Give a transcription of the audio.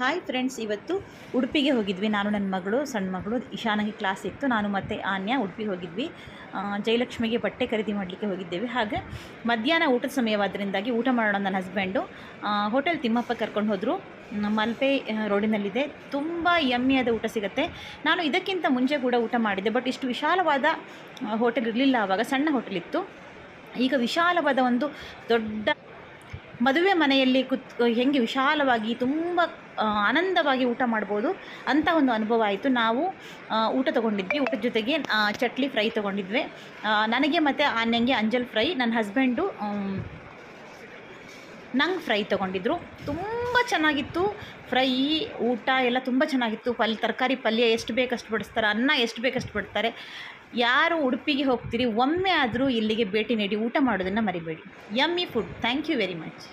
Hi friends, ಇವತ್ತು ಉಡುಪಿಗೆ ಹೋಗಿದ್ವಿ. ನಾನು ನನ್ನ ಮಗಳು, ಸಣ್ಣ ಮಗಳು ಇಶಾನಿಗೆ ಕ್ಲಾಸ್ ಇತ್ತು. ನಾನು ಮತ್ತು ಆನ್ಯ ಉಡುಪಿಗೆ ಹೋಗಿದ್ವಿ. ಜಯಲಕ್ಷ್ಮಿಗೆ ಬಟ್ಟೆ ಖರೀದಿ ಮಾಡಲಿಕ್ಕೆ ಹೋಗಿದ್ದೇವೆ. ಹಾಗೆ ಮಧ್ಯಾಹ್ನ ಊಟದ ಸಮಯವಾದ್ದರಿಂದಾಗಿ ಊಟ ಮಾಡೋಣ ನನ್ನ ಹಸ್ಬೆಂಡು ಹೋಟೆಲ್ ತಿಮ್ಮಪ್ಪ ಕರ್ಕೊಂಡು ಹೋದರು. ಮಲ್ಪೆ ರೋಡಿನಲ್ಲಿದೆ. ತುಂಬ ಯಮ್ಮಿಯಾದ ಊಟ ಸಿಗುತ್ತೆ. ನಾನು ಇದಕ್ಕಿಂತ ಮುಂಚೆ ಕೂಡ ಊಟ ಮಾಡಿದ್ದೆ, ಬಟ್ ಇಷ್ಟು ವಿಶಾಲವಾದ ಹೋಟೆಲ್ ಇರಲಿಲ್ಲ. ಆವಾಗ ಸಣ್ಣ ಹೋಟೆಲ್ ಇತ್ತು. ಈಗ ವಿಶಾಲವಾದ ಒಂದು ದೊಡ್ಡ ಮದುವೆ ಮನೆಯಲ್ಲಿ ಹೆಂಗೆ ವಿಶಾಲವಾಗಿ ತುಂಬ ಆನಂದವಾಗಿ ಊಟ ಮಾಡ್ಬೋದು ಅಂಥ ಒಂದು ಅನುಭವ ಆಯಿತು. ನಾವು ಊಟ ತೊಗೊಂಡಿದ್ವಿ. ಊಟದ ಜೊತೆಗೆ ಚಟ್ಲಿ ಫ್ರೈ ತೊಗೊಂಡಿದ್ವಿ. ನನಗೆ ಮತ್ತು ಆನ್ಯಂಗೆ ಅಂಜಲ್ ಫ್ರೈ, ನನ್ನ ಹಸ್ಬೆಂಡು ನಂಗೆ ಫ್ರೈ ತೊಗೊಂಡಿದ್ರು. ತುಂಬ ಚೆನ್ನಾಗಿತ್ತು ಫ್ರೈ. ಊಟ ಎಲ್ಲ ತುಂಬ ಚೆನ್ನಾಗಿತ್ತು. ತರಕಾರಿ ಪಲ್ಯ ಎಷ್ಟು ಬೇಕಷ್ಟು ಬಡಿಸ್ತಾರೆ, ಅನ್ನ ಎಷ್ಟು ಬೇಕಷ್ಟು ಬಿಡ್ತಾರೆ. ಯಾರು ಉಡುಪಿಗೆ ಹೋಗ್ತೀರಿ ಒಮ್ಮೆ ಆದರೂ ಇಲ್ಲಿಗೆ ಭೇಟಿ ನೀಡಿ ಊಟ ಮಾಡೋದನ್ನು ಮರಿಬೇಡಿ. Yummy food. Thank you very much.